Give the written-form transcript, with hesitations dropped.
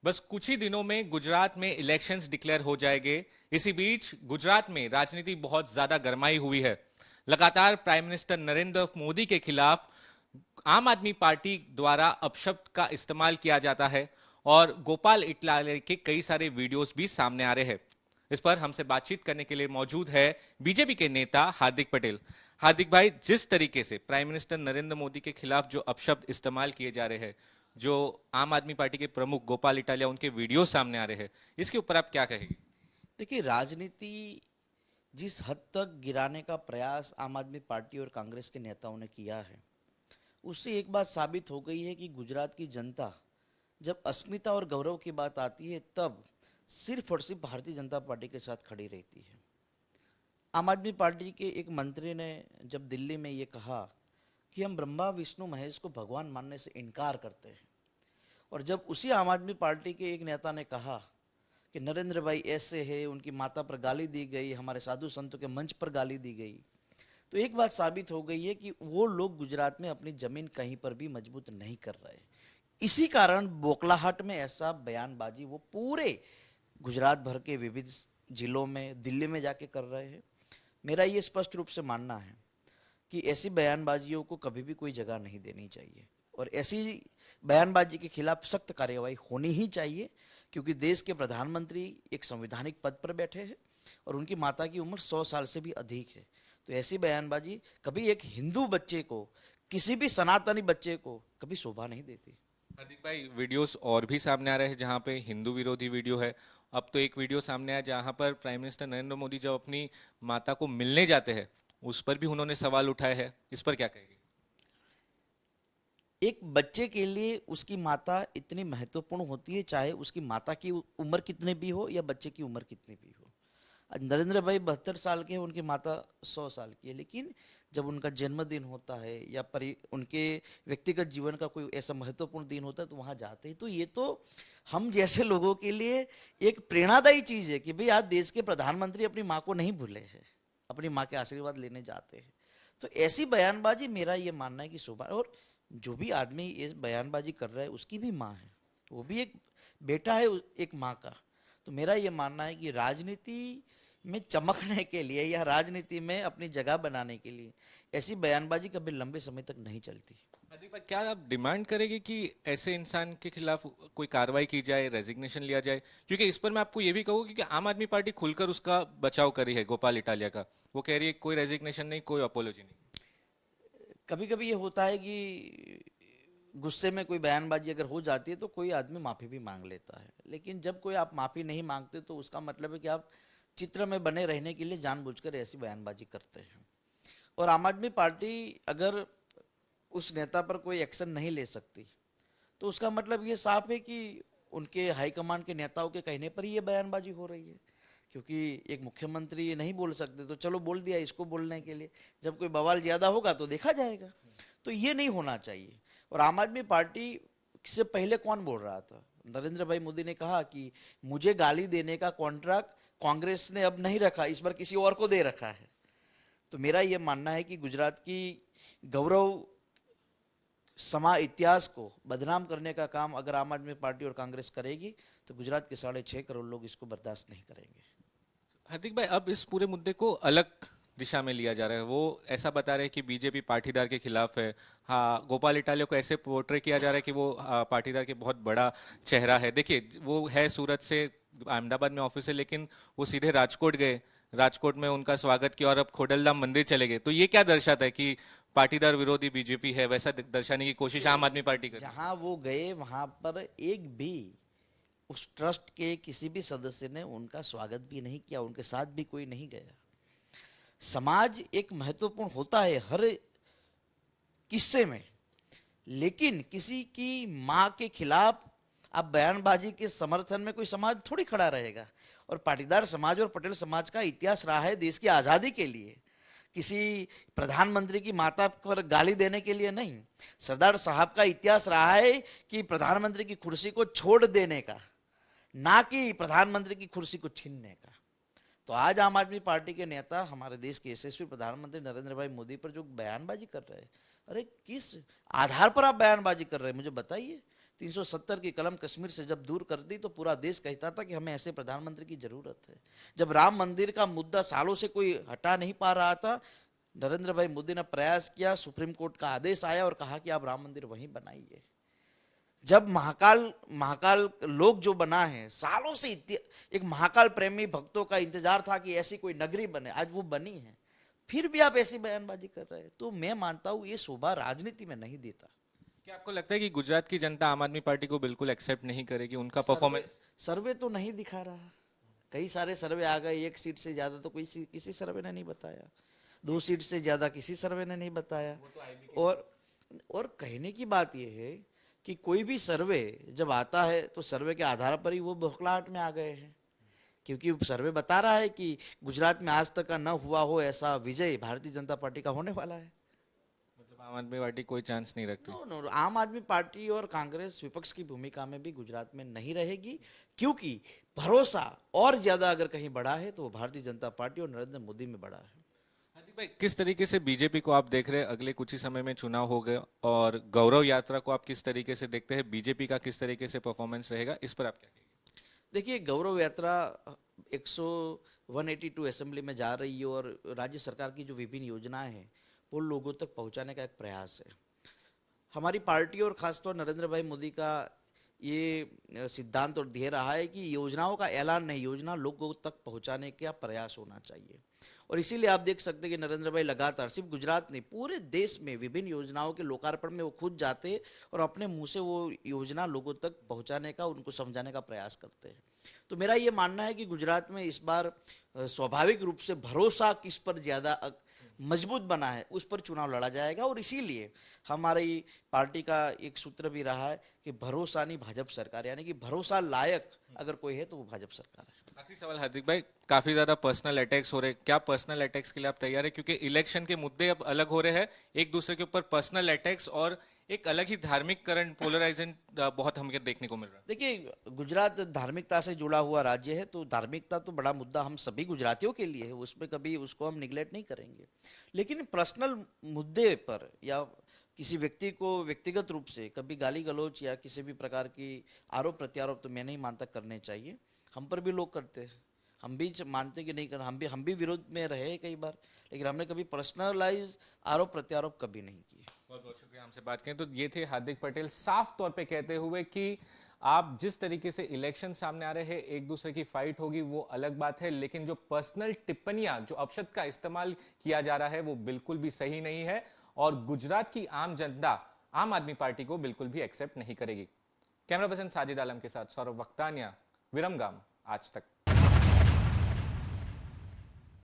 बस कुछ ही दिनों में गुजरात में इलेक्शंस डिक्लेयर हो जाएंगे। इसी बीच गुजरात में राजनीति बहुत ज्यादा गरमाई हुई है। लगातार प्राइम मिनिस्टर नरेंद्र मोदी के खिलाफ आम आदमी पार्टी द्वारा अपशब्द का इस्तेमाल किया जाता है और गोपाल इटालिया के कई सारे वीडियोस भी सामने आ रहे हैं। इस पर हमसे बातचीत करने के लिए मौजूद है बीजेपी के नेता हार्दिक पटेल। हार्दिक भाई, जिस तरीके से प्राइम मिनिस्टर नरेंद्र मोदी के खिलाफ जो अपशब्द इस्तेमाल किए जा रहे हैं, जो आम आदमी पार्टी के प्रमुख गोपाल इटालिया उनके वीडियो सामने आ रहे हैं, इसके ऊपर आप क्या कहेंगे? देखिए, राजनीति जिस हद तक गिराने का प्रयास आम आदमी पार्टी और कांग्रेस के नेताओं ने किया है, उससे एक बात साबित हो गई है कि गुजरात की जनता जब अस्मिता और गौरव की बात आती है तब सिर्फ और सिर्फ भारतीय जनता पार्टी के साथ खड़ी रहती है। आम आदमी पार्टी के एक मंत्री ने जब दिल्ली में ये कहा कि हम ब्रह्मा विष्णु महेश को भगवान मानने से इनकार करते हैं, और जब उसी आम आदमी पार्टी के एक नेता ने कहा कि नरेंद्र भाई ऐसे है, उनकी माता पर गाली दी गई, हमारे साधु संतों के मंच पर गाली दी गई, तो एक बात साबित हो गई है कि वो लोग गुजरात में अपनी जमीन कहीं पर भी मजबूत नहीं कर रहे। इसी कारण बोखलाहट में ऐसा बयानबाजी वो पूरे गुजरात भर के विविध जिलों में, दिल्ली में जाके कर रहे हैं। मेरा ये स्पष्ट रूप से मानना है कि ऐसी बयानबाजियों को कभी भी कोई जगह नहीं देनी चाहिए और ऐसी बयानबाजी के खिलाफ सख्त कार्यवाही होनी ही चाहिए, क्योंकि देश के प्रधानमंत्री एक संवैधानिक पद पर बैठे हैं और उनकी माता की उम्र 100 साल से भी अधिक है। तो ऐसी बयानबाजी कभी एक हिंदू बच्चे को, किसी भी सनातनी बच्चे को कभी शोभा नहीं देती। हार्दिक भाई, वीडियोस और भी सामने आ रहे हैं जहां पे हिंदू विरोधी वीडियो है। अब तो एक वीडियो सामने आया जहां पर प्राइम मिनिस्टर नरेंद्र मोदी जब अपनी माता को मिलने जाते हैं, उस पर भी उन्होंने सवाल उठाए हैं। इस पर क्या कहेंगे? एक बच्चे के लिए उसकी माता इतनी महत्वपूर्ण होती है, चाहे उसकी माता की उम्र कितने भी हो या बच्चे की उम्र कितनी भी हो। आज नरेंद्र भाई 72 साल के हैं, उनकी माता 100 साल की है, लेकिन जब उनका जन्मदिन होता है या उनके व्यक्तिगत जीवन का कोई ऐसा महत्वपूर्ण दिन होता है तो वहां जाते हैं। तो ये तो हम जैसे लोगों के लिए एक प्रेरणादायी चीज है कि भाई आज देश के प्रधानमंत्री अपनी माँ को नहीं भूले हैं, अपनी माँ के आशीर्वाद लेने जाते हैं। तो ऐसी बयानबाजी, मेरा ये मानना है कि शोभा, और जो भी आदमी इस बयानबाजी कर रहा है उसकी भी माँ है, वो भी एक बेटा है एक माँ का। तो मेरा ये मानना है कि राजनीति में चमकने के लिए या राजनीति में अपनी जगह बनाने के लिए ऐसी बयानबाजी कभी लंबे समय तक नहीं चलती। हार्दिक भाई, क्या आप डिमांड करेंगे कि ऐसे इंसान के खिलाफ कोई कार्रवाई की जाए, रेजिग्नेशन लिया जाए? क्योंकि इस पर मैं आपको ये भी कहूँ कि आम आदमी पार्टी खुलकर उसका बचाव कर रही है गोपाल इटालिया का। वो कह रही है कोई रेजिग्नेशन नहीं, कोई अपोलॉजी नहीं। कभी कभी ये होता है कि गुस्से में कोई बयानबाजी अगर हो जाती है तो कोई आदमी माफी भी मांग लेता है, लेकिन जब कोई आप माफी नहीं मांगते तो उसका मतलब है कि आप चित्र में बने रहने के लिए जानबूझकर ऐसी बयानबाजी करते हैं। और आम आदमी पार्टी अगर उस नेता पर कोई एक्शन नहीं ले सकती तो उसका मतलब ये साफ है कि उनके हाईकमान के नेताओं के कहने पर ही ये बयानबाजी हो रही है। क्योंकि एक मुख्यमंत्री ये नहीं बोल सकते तो चलो बोल दिया इसको बोलने के लिए, जब कोई बवाल ज्यादा होगा तो देखा जाएगा। तो ये नहीं होना चाहिए। और आम आदमी पार्टी से पहले कौन बोल रहा था? नरेंद्र भाई मोदी ने कहा कि मुझे गाली देने का कॉन्ट्रैक्ट कांग्रेस ने अब नहीं रखा, इस बार किसी और को दे रखा है। तो मेरा यह मानना है कि गुजरात की गौरव इतिहास को बदनाम करने का काम अगर आम आदमी पार्टी और कांग्रेस करेगी तो गुजरात के 6.5 करोड़ लोग इसको बर्दाश्त नहीं करेंगे। हार्दिक भाई, अब इस पूरे मुद्दे को अलग दिशा में लिया जा रहा है। वो ऐसा बता रहे हैं कि बीजेपी पाटीदार के खिलाफ है। हाँ, गोपाल इटालिया को ऐसे पोर्ट्रे किया जा रहा है कि वो पाटीदार के बहुत बड़ा चेहरा है। देखिए, वो है सूरत से, अहमदाबाद में ऑफिस है, लेकिन वो सीधे राजकोट गए, राजकोट में उनका स्वागत किया और अब खोडलधाम मंदिर चले गए। तो ये क्या दर्शाता है कि पाटीदार विरोधी बीजेपी है? वैसा दर्शाने की कोशिश आम आदमी पार्टी कर। जहां वो गए वहां पर एक भी उस ट्रस्ट के किसी भी सदस्य ने उनका स्वागत भी नहीं किया, उनके साथ भी कोई नहीं गया। समाज एक महत्वपूर्ण होता है हर किस्से में, लेकिन किसी की मां के खिलाफ आप बयानबाजी के समर्थन में कोई समाज थोड़ी खड़ा रहेगा। और पाटीदार समाज और पटेल समाज का इतिहास रहा है देश की आजादी के लिए, किसी प्रधानमंत्री की माता पर गाली देने के लिए नहीं। सरदार साहब का इतिहास रहा है कि प्रधानमंत्री की कुर्सी को छोड़ देने का, ना कि प्रधानमंत्री की कुर्सी को छीनने का। तो आज आम आदमी पार्टी के नेता हमारे देश के यशस्वी प्रधानमंत्री नरेंद्र भाई मोदी पर जो बयानबाजी कर रहे हैं, अरे किस आधार पर आप बयानबाजी कर रहे हैं मुझे बताइए। 370 की कलम कश्मीर से जब दूर कर दी तो पूरा देश कहता था कि हमें ऐसे प्रधानमंत्री की जरूरत है। जब राम मंदिर का मुद्दा सालों से कोई हटा नहीं पा रहा था, नरेंद्र भाई मोदी ने प्रयास किया, सुप्रीम कोर्ट का आदेश आया और कहा कि आप राम मंदिर वहीं बनाइए। जब महाकाल महाकाल लोक जो बना है, सालों से एक महाकाल प्रेमी भक्तों का इंतजार था कि ऐसी कोई नगरी बने, आज वो बनी है, फिर भी आप ऐसी बयानबाजी कर रहे हैं। तो मैं मानता हूं ये शोभा राजनीति में नहीं देता। क्या आपको लगता है कि गुजरात की जनता आम आदमी पार्टी को बिल्कुल एक्सेप्ट नहीं करेगी, उनका परफॉर्मेंस? सर्वे तो नहीं दिखा रहा, कई सारे सर्वे आ गए, 1 सीट से ज्यादा तो किसी सर्वे ने नहीं बताया, 2 सीट से ज्यादा किसी सर्वे ने नहीं बताया। और कहने की बात यह है कि कोई भी सर्वे जब आता है तो सर्वे के आधार पर ही वो बौखलाहट में आ गए हैं, क्योंकि सर्वे बता रहा है कि गुजरात में आज तक का न हुआ हो ऐसा विजय भारतीय जनता पार्टी का होने वाला है। मतलब आम आदमी पार्टी कोई चांस नहीं रखती? नो, आम आदमी पार्टी और कांग्रेस विपक्ष की भूमिका में भी गुजरात में नहीं रहेगी, क्योंकि भरोसा और ज्यादा अगर कहीं बढ़ा है तो वो भारतीय जनता पार्टी और नरेंद्र मोदी में बढ़ा है। हार्दिक भाई, किस तरीके से बीजेपी को आप देख रहे हैं? अगले कुछ ही समय में चुनाव हो गए और गौरव यात्रा को आप किस तरीके से देखते हैं? बीजेपी का किस तरीके से परफॉर्मेंस रहेगा, इस पर आप क्या कहेंगे? देखिए, गौरव यात्रा 182 असेंबली में जा रही है और राज्य सरकार की जो विभिन्न योजनाएं हैं वो लोगों तक पहुंचाने का एक प्रयास है। हमारी पार्टी और खासतौर नरेंद्र भाई मोदी का ये सिद्धांत और ध्येय रहा है कि योजनाओं का ऐलान नहीं, योजना लोगों तक पहुंचाने का प्रयास होना चाहिए। और इसीलिए आप देख सकते हैं कि नरेंद्र भाई लगातार सिर्फ गुजरात नहीं पूरे देश में विभिन्न योजनाओं के लोकार्पण में वो खुद जाते और अपने मुंह से वो योजना लोगों तक पहुंचाने का, उनको समझाने का प्रयास करते हैं। तो मेरा ये मानना है कि गुजरात में इस बार स्वाभाविक रूप से भरोसा किस पर ज्यादा मजबूत बना है उस पर चुनाव लड़ा जाएगा। और इसीलिए हमारी पार्टी का एक सूत्र भी रहा है कि भरोसा नहीं भाजपा सरकार, यानी कि भरोसा लायक अगर कोई है तो वो भाजपा सरकार है। आखिरी सवाल हार्दिक भाई, काफी ज्यादा पर्सनल अटैक्स हो रहे हैं, क्या पर्सनल अटैक्स के लिए आप तैयार है? क्योंकि इलेक्शन के मुद्दे अब अलग हो रहे हैं, एक दूसरे के ऊपर पर्सनल अटैक्स और एक अलग ही धार्मिक करंट पोलराइजेशन बहुत हमें देखने को मिल रहा है। देखिए, गुजरात धार्मिकता से जुड़ा हुआ राज्य है, तो धार्मिकता तो बड़ा मुद्दा हम सभी गुजरातियों के लिए है, उसमें कभी उसको हम निगलेक्ट नहीं करेंगे। लेकिन पर्सनल मुद्दे पर या किसी व्यक्ति को व्यक्तिगत रूप से कभी गाली गलौज या किसी भी प्रकार की आरोप प्रत्यारोप तो मैं नहीं मानता करने चाहिए। हम पर भी लोग करते हैं, हम भी मानते कि नहीं करना, हम भी विरोध में रहे कई बार, लेकिन हमने कभी पर्सनलाइज आरोप प्रत्यारोप कभी नहीं किए। बहुत बहुत शुक्रिया हमसे बात करें। तो ये थे हार्दिक पटेल साफ तौर पे कहते हुए कि आप जिस तरीके से इलेक्शन सामने आ रहे हैं, एक दूसरे की फाइट होगी वो अलग बात है, लेकिन जो पर्सनल टिप्पणियां, जो अपशब्द का इस्तेमाल किया जा रहा है वो बिल्कुल भी सही नहीं है और गुजरात की आम जनता आम आदमी पार्टी को बिल्कुल भी एक्सेप्ट नहीं करेगी। कैमरा पर्सन साजिद आलम के साथ सौरभ वक्तानिया, विरमगाम, आज तक।